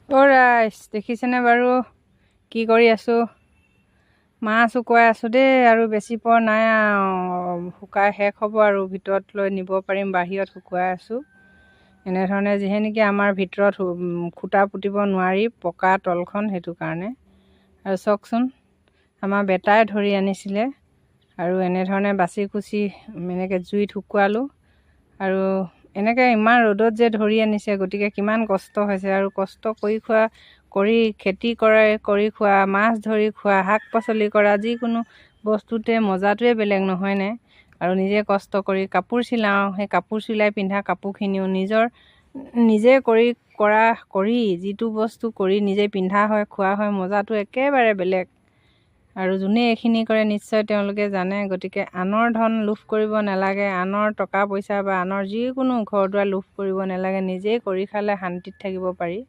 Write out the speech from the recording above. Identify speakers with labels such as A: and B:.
A: ৰাইজ দেখিছেনে বাৰু কি কৰি আছোঁ? মাছ শুকুৱাই আছোঁ দেই। আৰু বেছি পৰ নাই, শুকাই শেষ হ'ব আৰু ভিতৰত লৈ নিব পাৰিম। বাহিৰত শুকুৱাই আছোঁ এনেধৰণে, যিহে নেকি আমাৰ ভিতৰত খুটা পুতিব নোৱাৰি, পকা তলখন, সেইটো কাৰণে। আৰু চাওকচোন, আমাৰ বেটাই ধৰি আনিছিলে আৰু এনেধৰণে বাচি কুচি এনেকৈ জুইত শুকুৱালোঁ। আৰু এনেকৈ ইমান ৰ'দত যে ধৰি আনিছে, গতিকে কিমান কষ্ট হৈছে। আৰু কষ্ট কৰি খেতি কৰি খোৱা, মাছ ধৰি খোৱা, শাক পাচলি কৰা, যিকোনো বস্তুতে মজাটোৱে বেলেগ, নহয়নে? আৰু নিজে কষ্ট কৰি কাপোৰ চিলাওঁ, সেই কাপোৰ চিলাই পিন্ধা কাপোৰখিনিও নিজে কৰি যিটো বস্তু কৰি নিজে পিন্ধা হয়, খোৱা হয়, মজাটো একেবাৰে বেলেগ। আৰু যোনে এইখিনি কৰে নিশ্চয় তেওঁলোকে জানে। গতিকে আনৰ ধন লোভ কৰিব নালাগে, আনৰ টকা পইচা বা আনৰ যিকোনো ঘৰ দুৱাৰ লোভ কৰিব নালাগে। নিজেই কৰি খালে শান্তিত থাকিব পাৰি।